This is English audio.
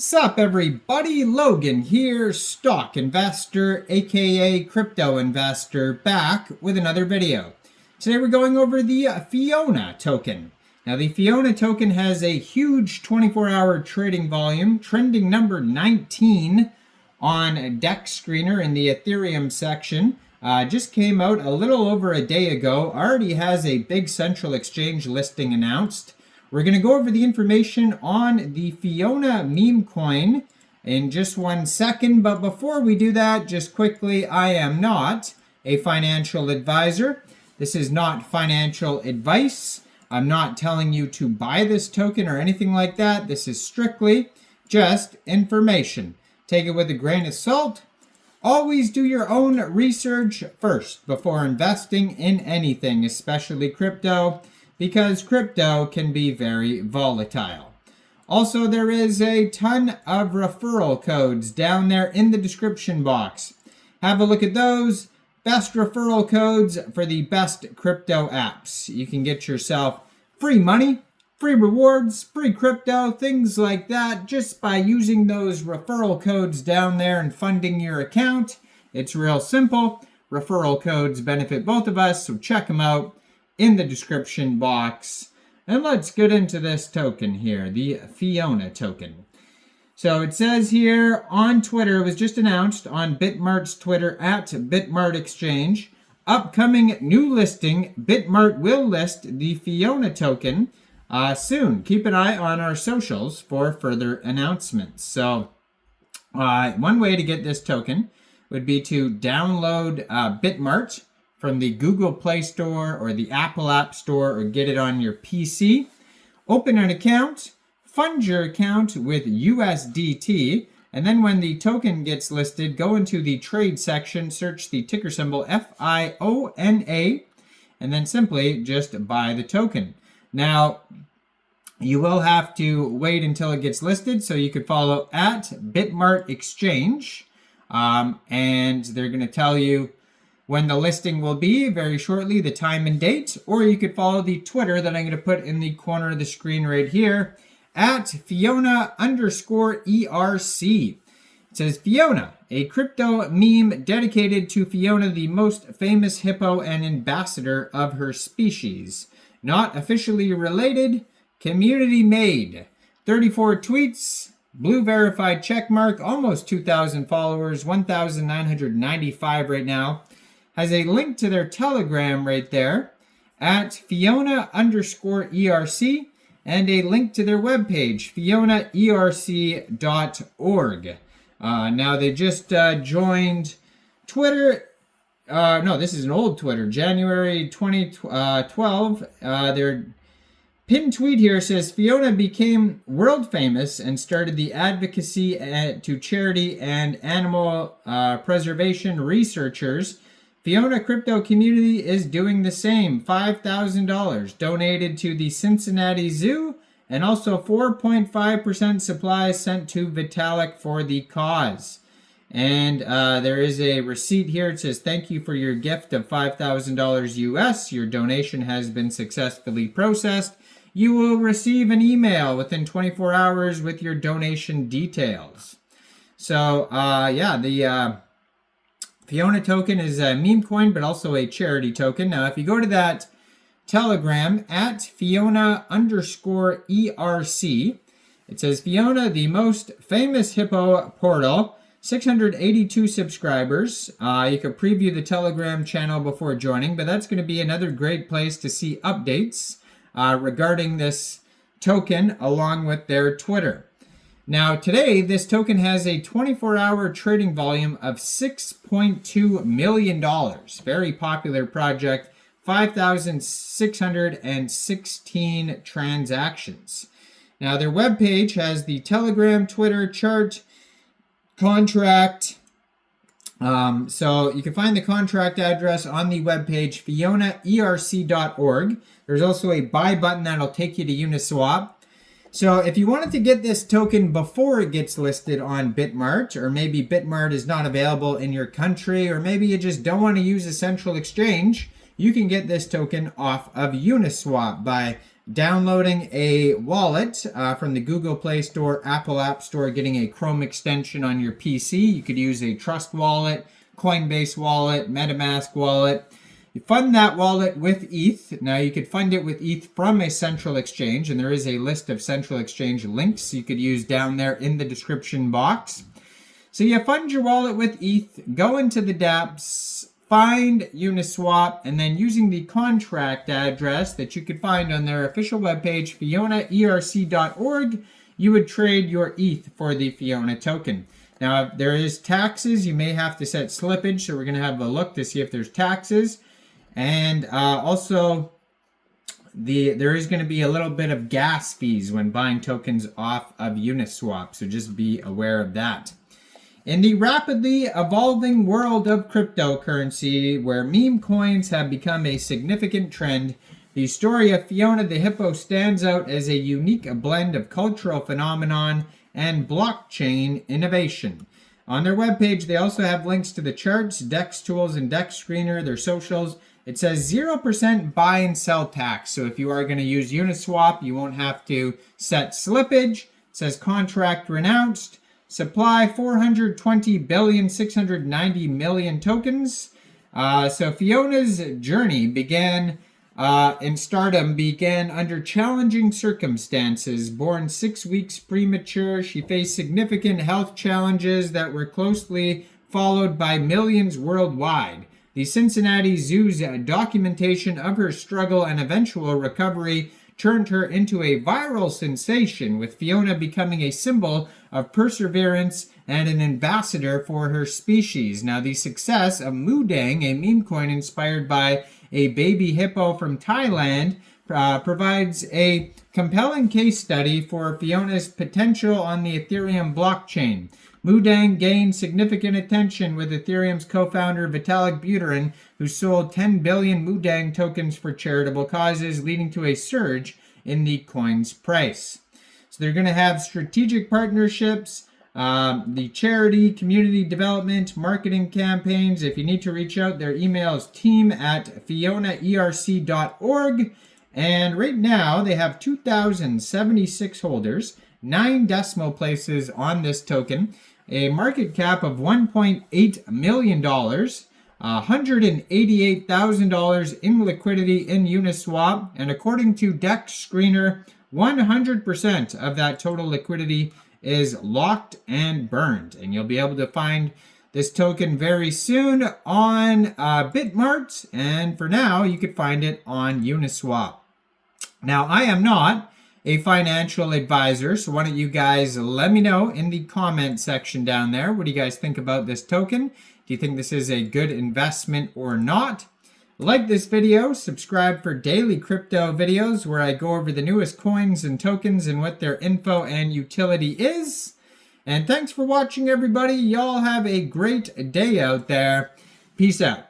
Sup everybody, Logan here, stock investor aka crypto investor, back with another video. Today we're going over the Fiona token. Now the Fiona token has a huge 24-hour trading volume, trending number 19 on Dex Screener in the Ethereum section. Just came out a little over a day ago, already has a big central exchange listing announced. We're going to go over the information on the Fiona Memecoin in just 1 second, but before we do that, just quickly, I am not a financial advisor. This is not financial advice. I'm not telling you to buy this token or anything like that. This is strictly just information. Take it with a grain of salt. Always do your own research first before investing in anything, especially crypto, because crypto can be very volatile. Also, there is a ton of referral codes down there in the description box. Have a look at those. Best referral codes for the best crypto apps. You can get yourself free money, free rewards, free crypto, things like that, just by using those referral codes down there and funding your account. It's real simple. Referral codes benefit both of us, so check them out in the description box. And let's get into this token here, the Fiona token. So it says here on Twitter, it was just announced on Bitmart's Twitter at Bitmart Exchange. Upcoming new listing, Bitmart will list the Fiona token soon. Keep an eye on our socials for further announcements. So one way to get this token would be to download Bitmart from the Google Play Store or the Apple App Store, or get it on your PC. Open an account, fund your account with USDT, and then when the token gets listed, go into the trade section, search the ticker symbol FIONA, and then simply just buy the token. Now, you will have to wait until it gets listed, so you could follow at Bitmart Exchange, and they're going to tell you when the listing will be very shortly, the time and date, or you could follow the Twitter that I'm going to put in the corner of the screen right here at Fiona_ERC. It says Fiona, a crypto meme dedicated to Fiona, the most famous hippo and ambassador of her species. Not officially related, community made. 34 tweets, blue verified checkmark, almost 2,000 followers, 1,995 right now. Has a link to their Telegram right there at Fiona_ERC, and a link to their webpage, FionaERC.org. Now they just joined Twitter. No, this is an old Twitter, January 2012. Their pinned tweet here says, Fiona became world famous and started the advocacy to charity and animal preservation researchers. Fiona crypto community is doing the same. $5,000 donated to the Cincinnati Zoo, and also 4.5% supplies sent to Vitalik for the cause. And there is a receipt here. It says, thank you for your gift of $5,000 US. Your donation has been successfully processed. You will receive an email within 24 hours with your donation details. So, yeah, the Fiona token is a meme coin, but also a charity token. Now, if you go to that Telegram at Fiona_ERC, it says Fiona, the most famous hippo portal, 682 subscribers. You can preview the Telegram channel before joining, but that's going to be another great place to see updates regarding this token along with their Twitter. Now today, this token has a 24-hour trading volume of $6.2 million. Very popular project, 5,616 transactions. Now their webpage has the Telegram, Twitter, chart, contract. So you can find the contract address on the webpage, FionaERC.org. There's also a buy button that'll take you to Uniswap. So if you wanted to get this token before it gets listed on Bitmart, or maybe Bitmart is not available in your country, or maybe you just don't want to use a central exchange, you can get this token off of Uniswap by downloading a wallet from the Google Play Store, Apple App Store, getting a Chrome extension on your PC. You could use a Trust wallet, Coinbase wallet, MetaMask wallet. You fund that wallet with ETH. Now you could fund it with ETH from a central exchange, and there is a list of central exchange links you could use down there in the description box. So you fund your wallet with ETH, go into the dApps, find Uniswap, and then using the contract address that you could find on their official webpage, FionaERC.org, you would trade your ETH for the Fiona token. Now, if there is taxes, you may have to set slippage, so we're going to have a look to see if there's taxes. And also, there is going to be a little bit of gas fees when buying tokens off of Uniswap, so just be aware of that. In the rapidly evolving world of cryptocurrency, where meme coins have become a significant trend, the story of Fiona the Hippo stands out as a unique blend of cultural phenomenon and blockchain innovation. On their webpage, they also have links to the charts, DEX tools, and DEX screener, their socials. It says 0% buy and sell tax. So if you are going to use Uniswap, you won't have to set slippage. It says contract renounced. Supply 420,690,000,000 tokens. So Fiona's journey began in stardom began under challenging circumstances. Born 6 weeks premature, she faced significant health challenges that were closely followed by millions worldwide. The Cincinnati Zoo's documentation of her struggle and eventual recovery turned her into a viral sensation, with Fiona becoming a symbol of perseverance and an ambassador for her species. Now, the success of Moodang, a meme coin inspired by a baby hippo from Thailand, provides a compelling case study for Fiona's potential on the Ethereum blockchain. Moodang gained significant attention with Ethereum's co-founder Vitalik Buterin, who sold 10 billion Moodang tokens for charitable causes, leading to a surge in the coin's price. So they're going to have strategic partnerships, the charity, community development, marketing campaigns. If you need to reach out, their email is team@FionaERC.org. And right now they have 2,076 holders, 9 decimal places on this token, a market cap of $1.8 million, $188,000 in liquidity in Uniswap, and according to DEX Screener, 100% of that total liquidity is locked and burned. And you'll be able to find this token very soon on Bitmart, and for now, you could find it on Uniswap. Now, I am not a financial advisor, so why don't you guys let me know in the comment section down there. What do you guys think about this token? Do you think this is a good investment or not? Like this video, subscribe for daily crypto videos where I go over the newest coins and tokens and what their info and utility is. And thanks for watching, everybody. Y'all have a great day out there. Peace out.